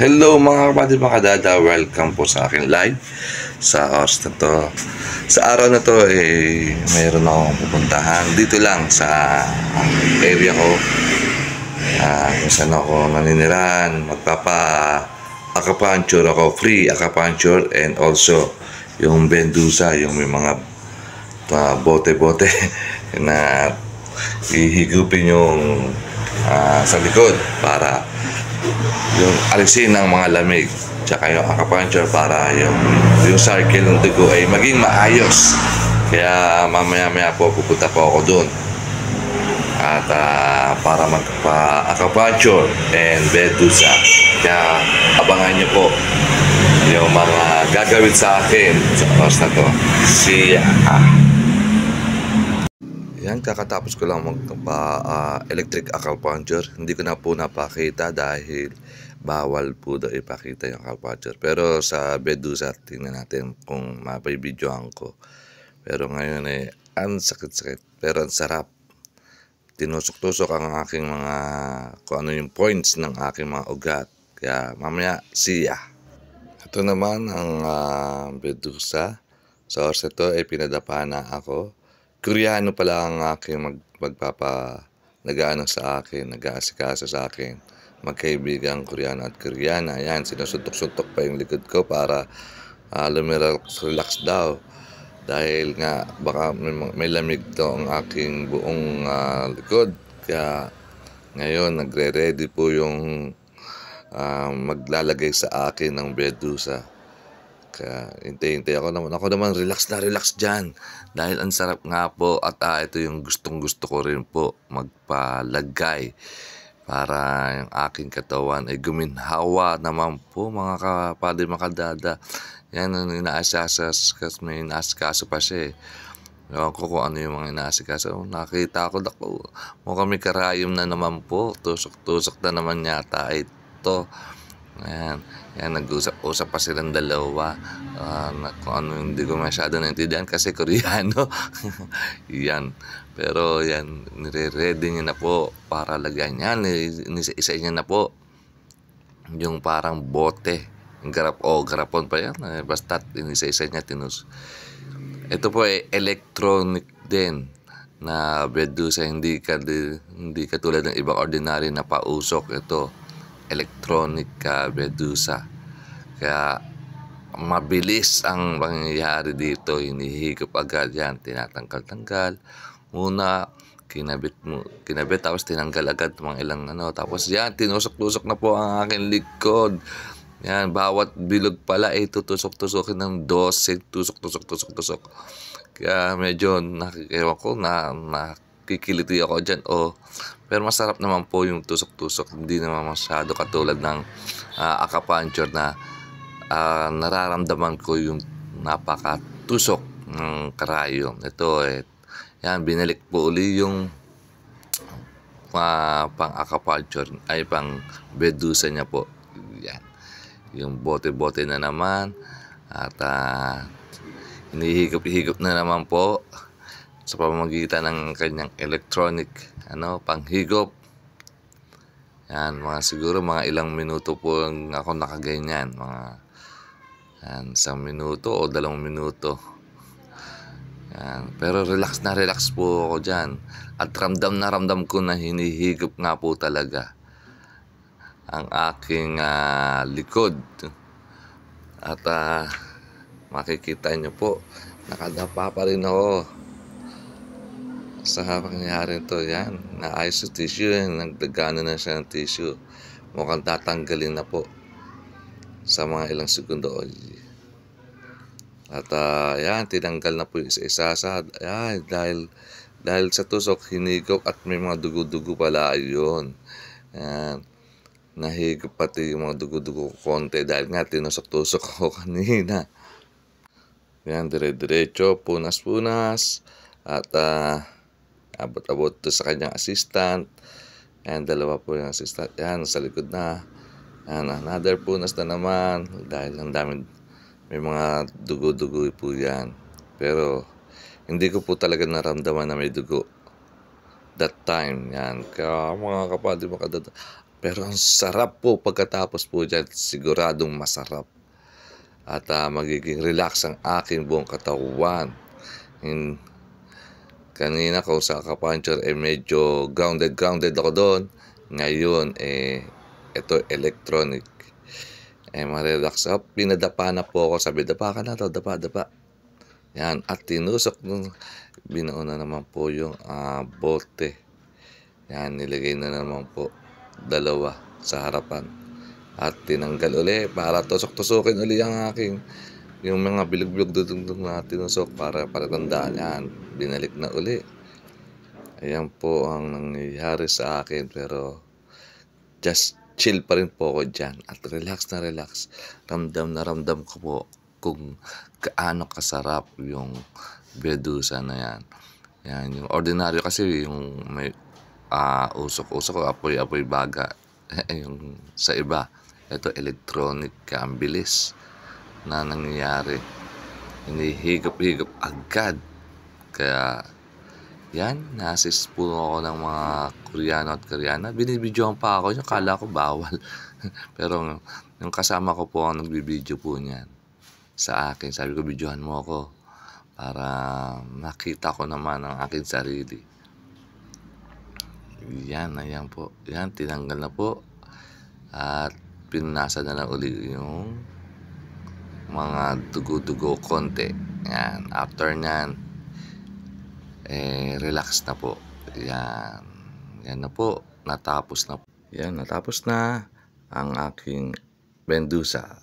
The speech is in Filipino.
Hello mga kapatid, mga kadada, welcome po sa akin live sa oras na to. Sa araw na to mayroon akong pupuntahan dito lang sa area ko, kung saan ako naninirahan. Magpapa-acupuncture ako, free acupuncture, and also yung bendusa, yung may mga bote-bote na ihigupin yung sa likod para yung alisin ng mga lamig, tsaka yung acupuncture para yung cycle ng dugo ay maging maayos. Kaya mamaya po pupunta po ako doon at para magpa-acupuncture and bendusa. Kaya abangan nyo po yung mga gagawin sa akin sa oras na to. Yan, kakatapos ko lang magpa-electric acupuncture. Hindi ko na po napakita dahil bawal po daw ipakita yung acupuncture. Pero sa bendusa, tingnan natin kung mapay-videoan ko. Pero ngayon ang sakit-sakit. Pero ang sarap. Tinusok-tusok ang aking mga, kung ano yung points ng aking mga ugat. Kaya mamaya, siya. Ito naman ang bendusa. Sa oras ito ay pinadapa na ako. Koreano pala ang aking nag-aano sa akin, nag-aasikaso sa akin. Magkaibigang Koreano at Koreana. Ayan, sinusuntok-suntok pa yung likod ko para relax daw. Dahil nga baka may lamig to ang aking buong likod. Kaya ngayon nagre-ready po yung maglalagay sa akin ng bendusa. Kaya hintay-hintay ako naman relax na relax dyan dahil ang sarap nga po at ito yung gustong gusto ko rin po magpalagay para yung aking katawan ay guminhawa naman po mga kapatid, makadada. Yan ang may inaasikaso pa siya Ewan ko kung ano yung mga inaasikaso. Nakita ko mukhang may karayom na naman po, tusok-tusok na naman yata ito. Yan, nag-usap-usap pa silang dalawa. Kung ano, hindi ko masyado naintindihan kasi Koreano. Yan. Pero yan, nire-ready niya na po para lagyan yan. Isa niya na po yung parang bote. Garapon pa yan. Basta isa niya tinus. Ito po ay electronic din na bendusa. Hindi katulad ng ibang ordinary na pausok. Ito electronic bendusa. Kaya mabilis ang pangyayari dito. Hinihigop agad yan. Tinatanggal-tanggal muna, kinabit tapos tinanggal agad mga ilang tapos yan, tinusok-tusok na po ang aking likod. Yan, bawat bilog pala tutusok-tusokin ng 12, tusok. Kaya medyo nakikiliti ako dyan. Pero masarap naman po yung tusok-tusok. Hindi naman masyado katulad ng acupuncture na nararamdaman ko yung napakatusok ng karayom. Ito yan, binalik po uli yung pang-acupuncture ay pang bendusa niya po. Yan, yung bote-bote na naman at hinihigop-higop na naman po sa pamamagitan ng kanyang electronic panghigop. Yan, siguro mga ilang minuto po ako nakaganyan, isang minuto o 2 minuto. Yan, pero relax na relax po ako dyan at ramdam ko na hinihigop nga po talaga ang aking likod. At makikita nyo po, nakadapa pa rin ako sa pangyayari ito. Yan, naayos yung tissue, nagdagano na siya ng tissue. Mukhang tatanggalin na po sa mga ilang segundo. At yan, tinanggal na po isa-isa dahil sa tusok, hinigop at may mga dugo-dugo pala yun. Yan, nahigop pati yung mga dugo-dugo konti dahil nga tinusok-tusok ko kanina. Yan, dire-diretso, punas-punas at abot-abot to sa kanyang assistant. Yan, dalawa po yung assistant. Yan, sa likod na. Yan, another punas na naman dahil ang daming may mga dugo-dugo po yan. Pero hindi ko po talaga naramdaman na may dugo that time. Yan, kaya mga kapatid, Pero ang sarap po pagkatapos po diyan, siguradong masarap at, magiging relax ang aking buong katawan. Hin Kanina kung sa acupuncture, medyo grounded ako do'n. Ngayon, ito electronic, pinadapa na po ako, sabi, "Dapa ka na daw, dapa, dapa." 'Yan, at tinusok nung binuo na naman po yung, bote. 'Yan, nilagay na naman po, dalawa sa harapan at tinanggal uli para tusok-tusukin uli ang aking yung mga bilog-bilog dudungdung na tinusok para palatandaan. 'Yan, binalik na uli. Ayan po ang nangyayari sa akin, pero just chill pa rin po ako diyan at relax na relax. Ramdam na ramdam ko po kung gaano kasarap yung Medusa na 'yan. 'Yan, yung ordinaryo kasi yung may, usok-usok, apoy-apoy baga, yung sa iba. Ito electronic, kaya ang bilis na nangyayari. Hinihigop-higop agad. Kaya 'yan, na-assist po ako ng mga Koreano at Koreana. Binibidyohan pa ako niyan, akala ko bawal. Pero yung kasama ko po ang nagbibideo po niyan sa akin. Sabi ko, "Videohan mo ako para makita ko naman ang aking sarili." 'Yan, ayan po. 'Yan, tinanggal na po at pinunasan na lang uli yung mga dugo-dugo konti. 'Yan, after niyan, relax na po. 'Yan, 'yan na po, natapos na. 'Yan, natapos na ang aking Medusa.